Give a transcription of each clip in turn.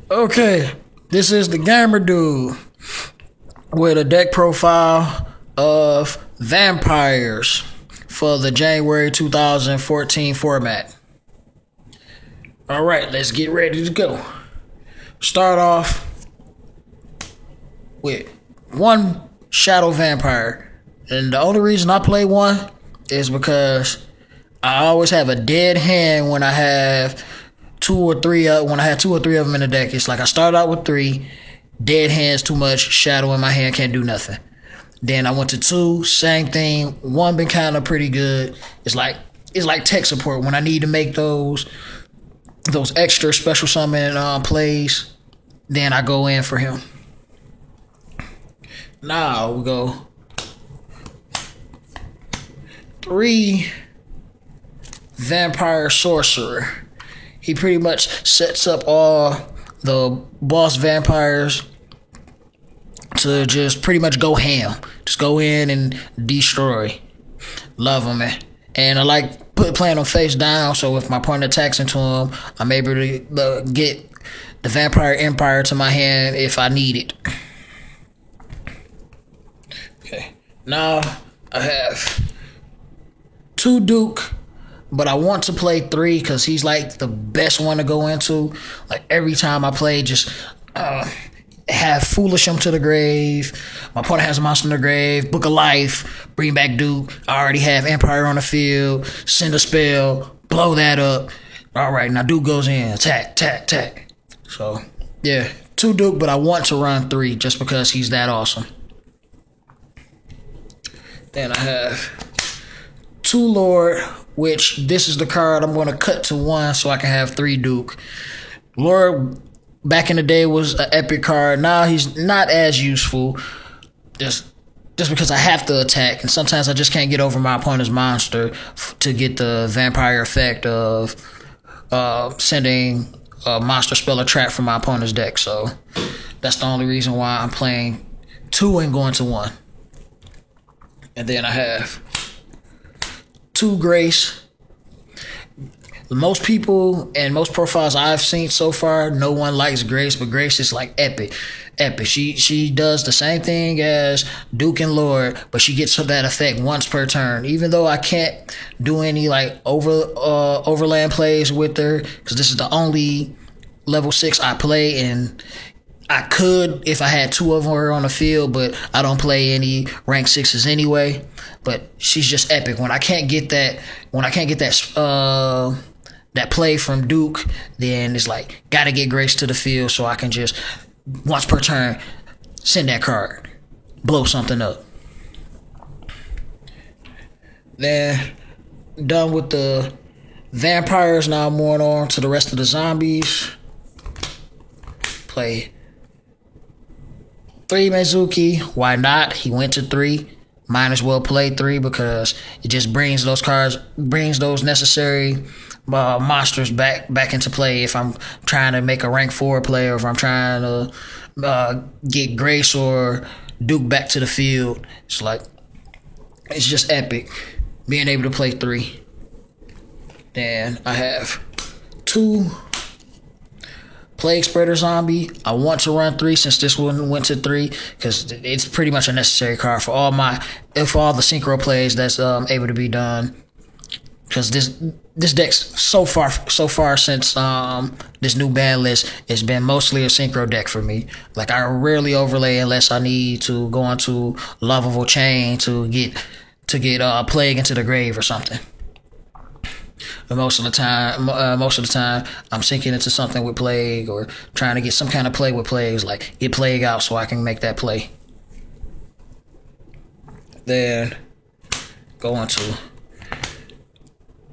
Okay, this is the Gamer Dude with a deck profile of vampires for the January 2014 format. Alright, let's get ready to go. Start off with one Shadow Vampire. And the only reason I play one is because I always have a dead hand when I have two or three of them in the deck. It's like I start out with three, dead hands too much, shadow in my hand, can't do nothing. Then I went to two, same thing. One been kind of pretty good. It's like tech support when I need to make those extra special summon plays. Then I go in for him. Now we go three Vampire Sorcerer. He pretty much sets up all the boss vampires to just pretty much go ham. Just go in and destroy. Love him, man. And I like playing them face down, so if my opponent attacks into him, I'm able to get the Vampire Empire to my hand if I need it. Okay, now I have two Duke, but I want to play three because he's like the best one to go into. Like every time I play, just have Foolish him to the grave. My opponent has a monster in the grave. Book of Life. Bring back Duke. I already have Empire on the field. Send a spell. Blow that up. All right, now Duke goes in. Attack. So, yeah. Two Duke, but I want to run three just because he's that awesome. Then I have two Lord, which this is the card I'm going to cut to one so I can have three Duke. Lord back in the day was an epic card. Now he's not as useful just because I have to attack, and sometimes I just can't get over my opponent's monster to get the vampire effect of sending a monster spell or trap from my opponent's deck. So that's the only reason why I'm playing two and going to one. And then I have two Grace. Most people and most profiles I've seen so far, no one likes Grace, but Grace is like epic. She does the same thing as Duke and Lord, but she gets that effect once per turn. Even though I can't do any like overland plays with her, because this is the only level 6 I play, and I could if I had two of her on the field, but I don't play any rank 6s anyway. But she's just epic. When I can't get that play from Duke, then it's like gotta get Grace to the field so I can just once per turn send that card, blow something up. Then done with the vampires, now I'm moving on to the rest of the zombies. Play three Mizuki. Why not? He went to three. Might as well play three because it just brings those necessary monsters back into play if I'm trying to make a rank 4 play, or if I'm trying to get Grace or Duke back to the field. It's just epic being able to play three. Then I have two Plague Spreader Zombie. I want to run three since this one went to three because it's pretty much a necessary card for all the synchro plays that's able to be done. Because this deck's so far since this new ban list, it's been mostly a synchro deck for me. Like I rarely overlay unless I need to go into Lovable Chain to get Plague into the grave or something. But most of the time, I'm sinking into something with Plague or trying to get some kind of play with Plagues, like get Plague out so I can make that play. Then go on to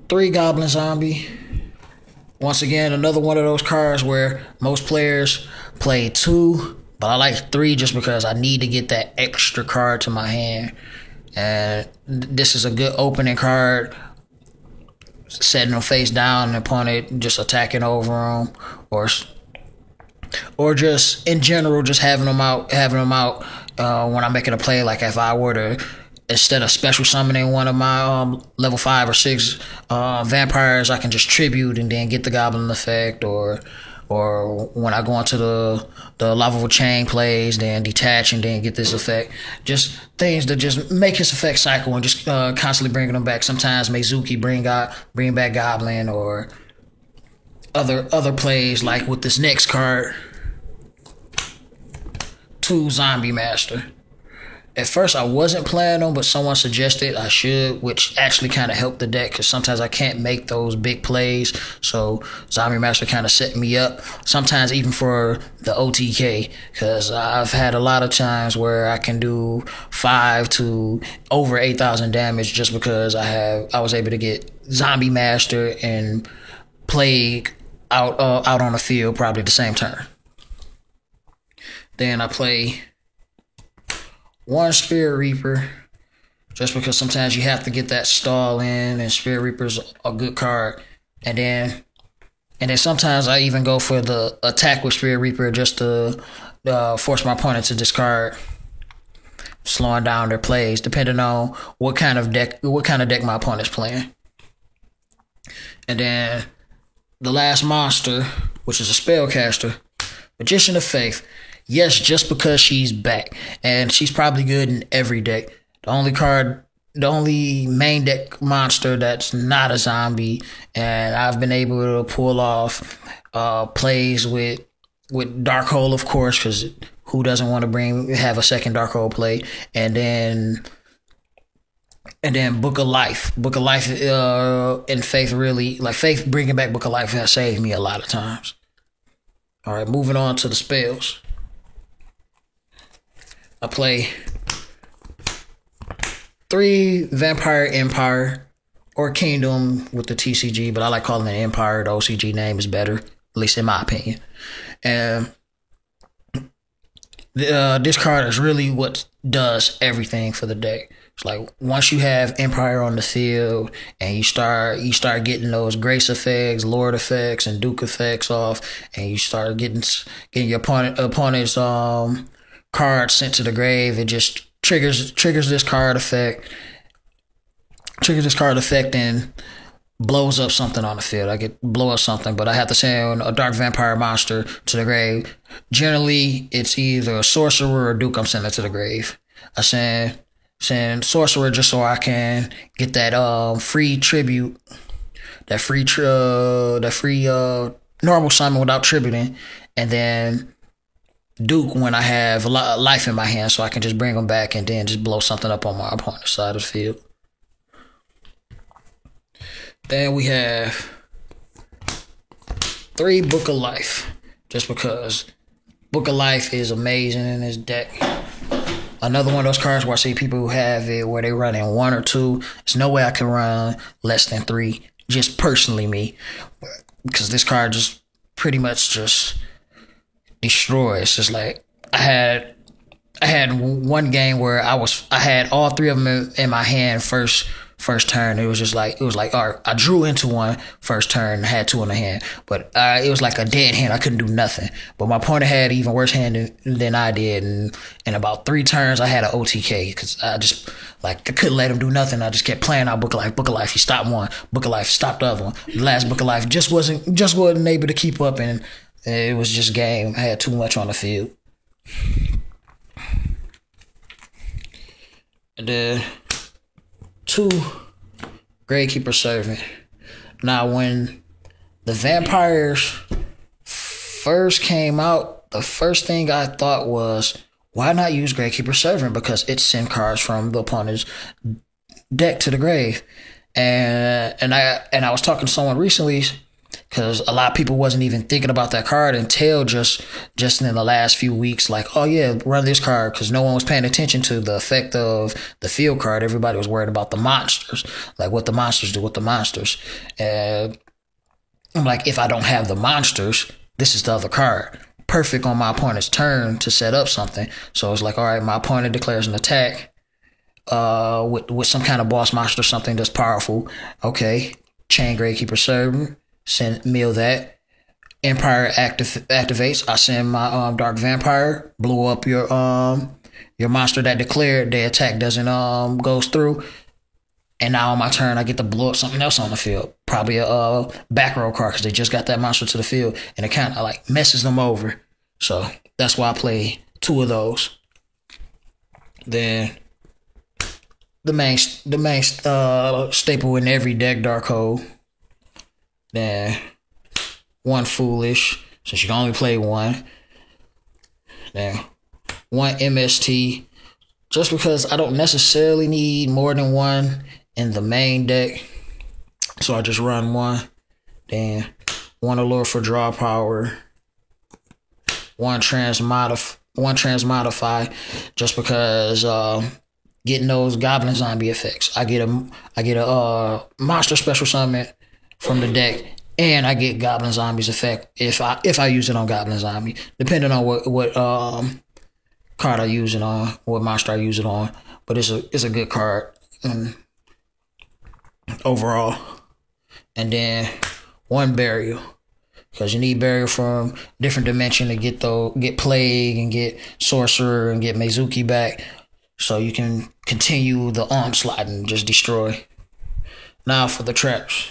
three Goblin Zombie. Once again, another one of those cards where most players play two, but I like three just because I need to get that extra card to my hand. And this is a good opening card. Setting them face down and opponent just attacking over them, or just in general just having them out when I'm making a play. Like if I were to, instead of special summoning one of my level 5 or 6 vampires, I can just tribute and then get the goblin effect, or or when I go into the lava chain plays, then detach and then get this effect. Just things that just make his effect cycle and just constantly bringing them back. Sometimes Mizuki bring back Goblin, or other plays like with this next card, 2 Zombie Master. At first, I wasn't planning on, but someone suggested I should, which actually kind of helped the deck because sometimes I can't make those big plays. So Zombie Master kind of set me up. Sometimes even for the OTK, because I've had a lot of times where I can do 5 to over 8,000 damage just because I was able to get Zombie Master and Plague out on the field probably the same turn. Then I play 1 Spirit Reaper, just because sometimes you have to get that stall in, and Spirit Reaper's a good card. And then sometimes I even go for the attack with Spirit Reaper just to force my opponent to discard, slowing down their plays, depending on what kind of deck my opponent's playing. And then the last monster, which is a spellcaster, Magician of Faith. Yes, just because she's back, and she's probably good in every deck. The only main deck monster that's not a zombie, and I've been able to pull off plays with Darkhold, of course, because who doesn't want to have a second Darkhold play, and then Book of Life. Book of Life and Faith really, like Faith bringing back Book of Life has saved me a lot of times. All right, moving on to the spells. I play 3 Vampire Empire or Kingdom with the TCG, but I like calling it Empire. The OCG name is better, at least in my opinion. And this card is really what does everything for the deck. It's like once you have Empire on the field and you start getting those Grace effects, Lord effects, and Duke effects off, and you start getting your opponent's card sent to the grave, it just triggers this card effect. And blows up something on the field. I get blow up something, but I have to send a Dark Vampire monster to the grave. Generally, it's either a sorcerer or Duke I'm sending to the grave. I send sorcerer just so I can get that free tribute, that free normal summon without tributing, and then Duke when I have a lot of life in my hand, so I can just bring them back and then just blow something up on my opponent's side of the field. Then we have 3 Book of Life, just because Book of Life is amazing in this deck. Another one of those cards where I see people who have it where they run in 1 or 2. There's no way I can run less than 3, just personally me, because this card just pretty much just destroys. It's just like I had one game where I had all 3 of them in my hand first turn. It was like all right, I drew into one first turn and had 2 in the hand, but it was like a dead hand. I couldn't do nothing, but my opponent had an even worse hand than I did, and in about 3 turns I had an OTK because I just I couldn't let him do nothing. I just kept playing out Book of Life. He stopped one, Book of Life stopped the other one. The last Book of Life just wasn't able to keep up, and it was just game. I had too much on the field. And then 2 Gravekeeper Servant. Now, when the vampires first came out, the first thing I thought was, why not use Gravekeeper Servant? Because it sent cards from the opponent's deck to the grave. And I was talking to someone recently, because a lot of people wasn't even thinking about that card until just in the last few weeks. Like, oh yeah, run this card, because no one was paying attention to the effect of the field card. Everybody was worried about the monsters, like what the monsters do with the monsters. And I'm like, if I don't have the monsters, this is the other card. Perfect on my opponent's turn to set up something. So it's like, all right, my opponent declares an attack with some kind of boss monster, something that's powerful. Okay, chain Gravekeeper Servant. Mill that. Empire activates. I send my Dark Vampire, blow up your monster that declared the attack doesn't goes through. And now on my turn, I get to blow up something else on the field. Probably a back row card because they just got that monster to the field, and it kind of like messes them over. So that's why I play 2 of those. Then the main staple in every deck, Dark Hole. Then 1 Foolish, since you can only play 1. Then 1 MST, just because I don't necessarily need more than 1 in the main deck, so I just run 1. Then 1 Allure for draw power. 1 transmodify, just because getting those goblin zombie effects. I get a monster special summon from the deck, and I get goblin zombies effect if I use it on goblin zombie, depending on what card I use it on, what monster I use it on. But it's a good card overall. And then 1 Burial, because you need Burial from different dimension to get Plague and get Sorcerer and get Mizuki back, so you can continue the onslaught and just destroy. Now for the traps,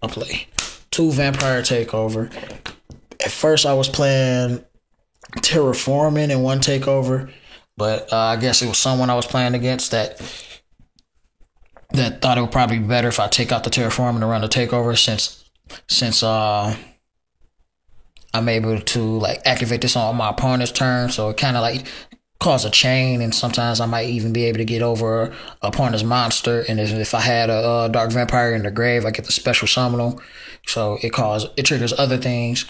I play 2 Vampire Takeover. At first I was playing Terraforming in 1 Takeover, but I guess it was someone I was playing against that thought it would probably be better if I take out the Terraforming and run the Takeover, since I'm able to like activate this on my opponent's turn, so it kind of like cause a chain, and sometimes I might even be able to get over opponent's monster. And if I had a Dark Vampire in the grave, I get the special summon, so it triggers other things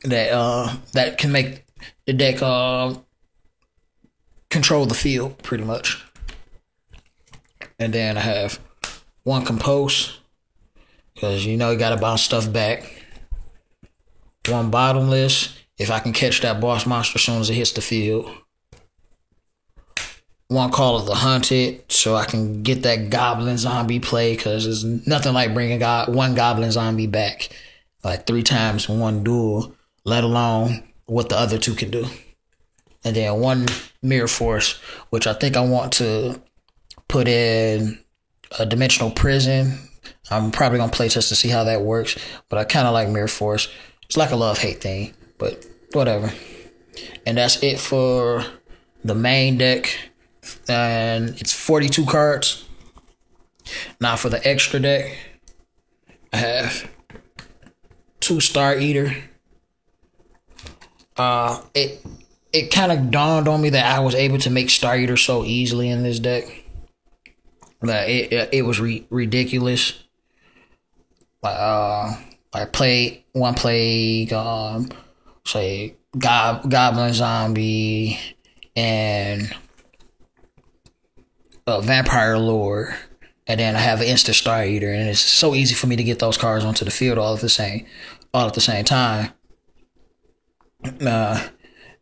that can make the deck control the field pretty much. And then I have 1 Compose, because you gotta bounce stuff back. 1 Bottomless, if I can catch that boss monster as soon as it hits the field. 1 Call of the Hunted, so I can get that goblin zombie play, because there's nothing like bringing 1 goblin zombie back like 3 times in 1 duel, let alone what the other 2 can do. And then 1 Mirror Force, which I think I want to put in a Dimensional Prison. I'm probably going to play just to see how that works, but I kind of like Mirror Force. It's like a love-hate thing, but whatever. And that's it for the main deck. And it's 42 cards. Now for the extra deck, I have 2 Star Eater. It kind of dawned on me that I was able to make Star Eater so easily in this deck that it was ridiculous. I played 1 Plague, say Goblin Zombie, and Vampire Lord, and then I have an instant Star Eater, and it's so easy for me to get those cards onto the field all at the same time.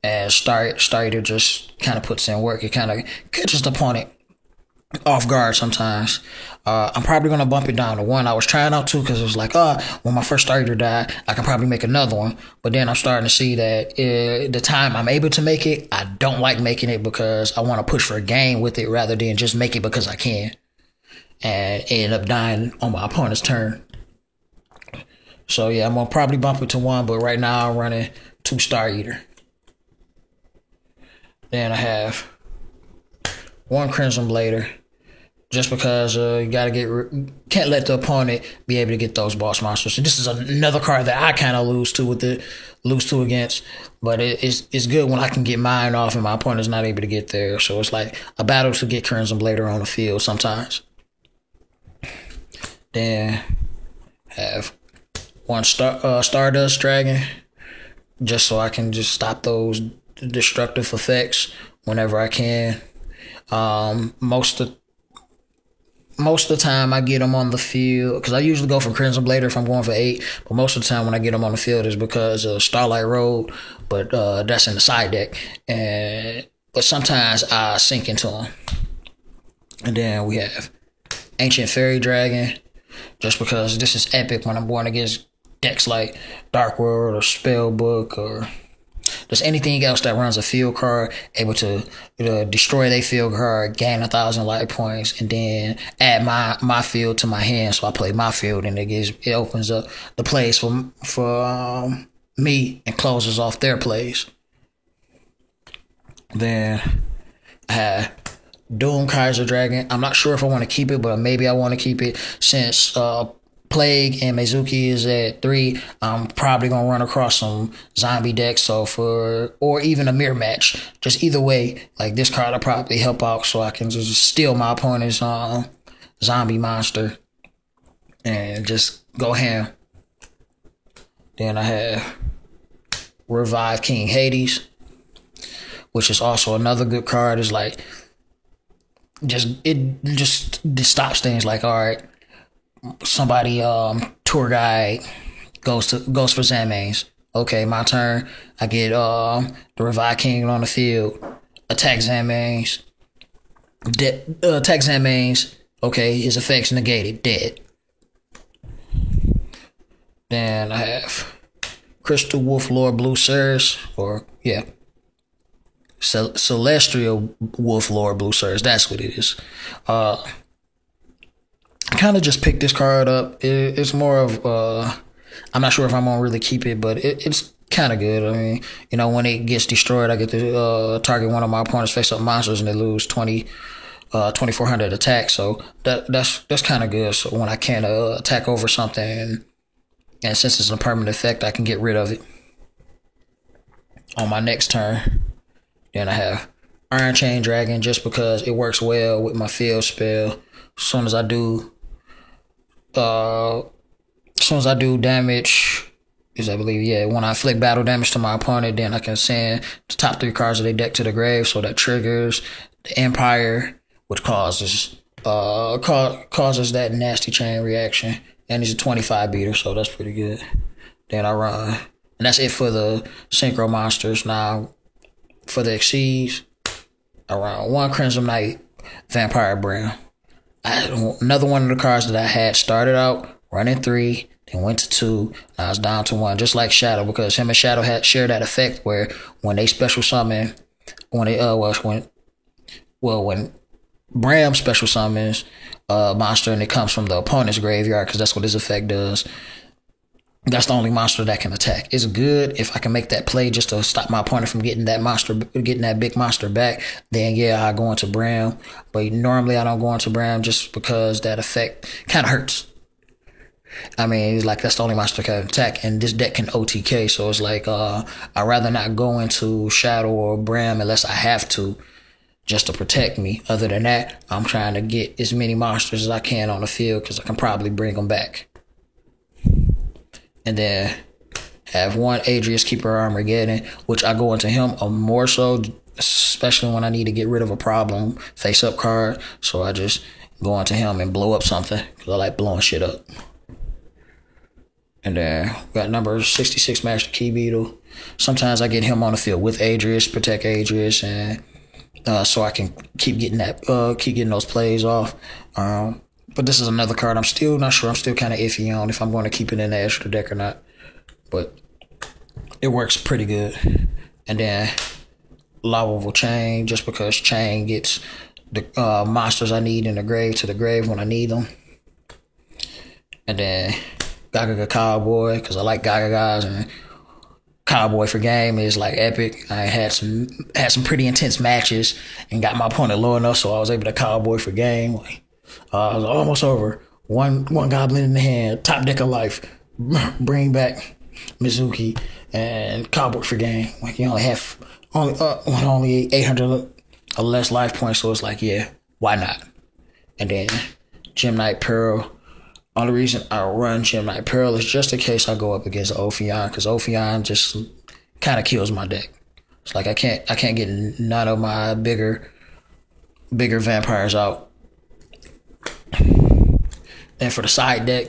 And Star Eater just kind of puts in work. It kind of catches the opponent off guard sometimes. I'm probably going to bump it down to 1. I was trying out 2 because it was like, when my first Star Eater died, I can probably make another one. But then I'm starting to see that the time I'm able to make it, I don't like making it because I want to push for a game with it rather than just make it because I can. And end up dying on my opponent's turn. So yeah, I'm going to probably bump it to 1, but right now I'm running 2 Star Eater. Then I have 1 Crimson Blader, just because you can't let the opponent be able to get those boss monsters. And this is another card that I kind of lose to against, but it's good when I can get mine off and my opponent's not able to get there. So it's like a battle to get Crimson Blader on the field sometimes. Then have 1 Stardust Dragon, just so I can just stop those destructive effects whenever I can. Most of the time I get them on the field, because I usually go for Crimson Blader if I'm going for 8, but most of the time when I get them on the field is because of Starlight Road, but that's in the side deck. But sometimes I sink into them. And then we have Ancient Fairy Dragon, just because this is epic when I'm going against decks like Dark World or Spellbook or just anything else that runs a field card, able to destroy their field card, gain 1,000 life points, and then add my field to my hand. So I play my field, and it opens up the plays for me and closes off their plays. Then I had Doom Kaiser Dragon. I'm not sure if I want to keep it, but maybe I want to keep it since Plague and Mizuki is at 3. I'm probably gonna run across some zombie decks, or even a mirror match. Just either way, like this card will probably help out, so I can just steal my opponent's zombie monster and just go ham. Then I have Revive King Hades, which is also another good card. It's like it just stops things. Like, all right, somebody tour guide goes for Zamains. Okay, my turn. I get the Revive King on the field. Attack Zamains. Attack Zamains. Okay, his effects negated. Dead. Then I have Crystal Wolf Lord Blue Surge, Celestial Wolf Lord Blue Surge. That's what it is. I kind of just picked this card up. It's more of I'm not sure if I'm gonna really keep it, but it's kind of good. I mean, when it gets destroyed, I get to target one of my opponent's face-up monsters, and they lose 2,400 attack. So that's kind of good. So when I can't attack over something, and since it's a permanent effect, I can get rid of it on my next turn. Then I have Iron Chain Dragon, just because it works well with my field spell. As soon as I do damage, when I inflict battle damage to my opponent, then I can send the top 3 cards of their deck to the grave, so that triggers the Empire, which causes that nasty chain reaction. And he's a 25 beater, so that's pretty good. Then I run, and that's it for the synchro monsters. Now, for the Exceeds, I run 1 Crimson Knight Vampire Bram. Another one of the cards that I had started out running 3, then went to 2. Now it's down to 1, just like Shadow, because him and Shadow had shared that effect where when they special summon, when Bram special summons a monster and it comes from the opponent's graveyard, because that's what his effect does. That's the only monster that can attack. It's good if I can make that play just to stop my opponent from getting that big monster back. Then I go into Bram, but normally I don't go into Bram just because that effect kind of hurts. I mean, it's like that's the only monster that can attack, and this deck can OTK, so it's like I'd rather not go into Shadow or Bram unless I have to, just to protect me. Other than that, I'm trying to get as many monsters as I can on the field, because I can probably bring them back. And then have 1 Adrius Keeper Armageddon, which I go into him more so, especially when I need to get rid of a problem face-up card. So I just go into him and blow up something, because I like blowing shit up. And then got number 66 Master Key Beetle. Sometimes I get him on the field with Adrius, protect Adrius, and so I can keep getting those plays off. But this is another card I'm still not sure. I'm still kind of iffy on if I'm going to keep it in the extra deck or not. But it works pretty good. And then Laurel Chain, just because Chain gets the monsters I need in the grave to the grave when I need them. And then Gaga Cowboy, because I like Gaga guys, and Cowboy for game is like epic. I had some pretty intense matches and got my opponent low enough, so I was able to Cowboy for game. I was almost over. One goblin in the hand, top deck of life. Bring back Mizuki and Cowboy for game. Like you only have only 800 or less life points, so it's like, yeah, why not? And then Gem Knight Pearl. Only reason I run Gem Knight Pearl is just in case I go up against Ophion, because Ophion just kind of kills my deck. It's like I can't get none of my bigger vampires out. And for the side deck,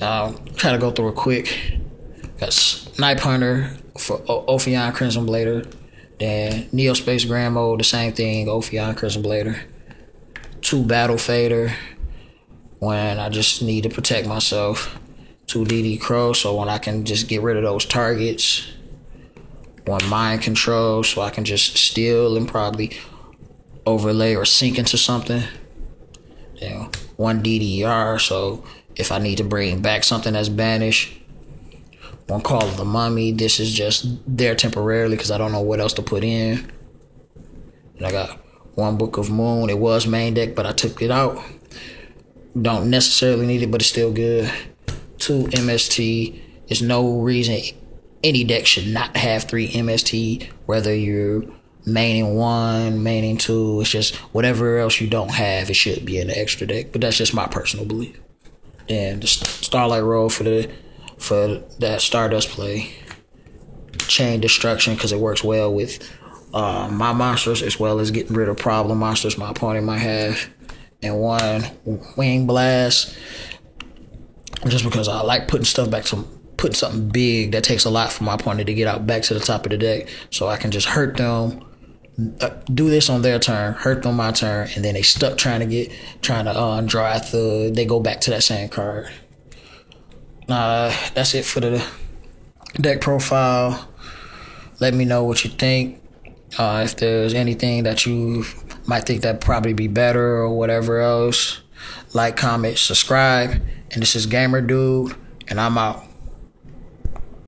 I'll try to go through it quick. Got Snipe Hunter for Ophion Crimson Blader. Then Neo Space Grand Mode, the same thing, Ophion Crimson Blader. 2 Battle Fader when I just need to protect myself. 2 DD Crow, so when I can just get rid of those targets. one mind control, so I can just steal and probably overlay or sync into something. One DDR, so if I need to bring back something that's banished. One Call of the Mummy, this is just there temporarily because I don't know what else to put in. And I got one Book of Moon. It was main deck, but I took it out. Don't necessarily need it, but it's still good. 2 MST. There's no reason any deck should not have 3 MST, whether you're maining 1, maining 2. It's just whatever else you don't have, it should be in the extra deck. But that's just my personal belief. Then the Starlight Roll for that Stardust play. Chain Destruction, because it works well with my monsters, as well as getting rid of problem monsters my opponent might have. And 1 Wing Blast, just because I like putting stuff back to putting something big that takes a lot for my opponent to get out back to the top of the deck, so I can just hurt them, do this on their turn, hurt them my turn, and then they stuck trying to draw out they go back to that same card. That's it for the deck profile. Let me know what you think. If there's anything that you might think that probably be better or whatever else. Like, comment, subscribe. And this is Gamer Dude, and I'm out.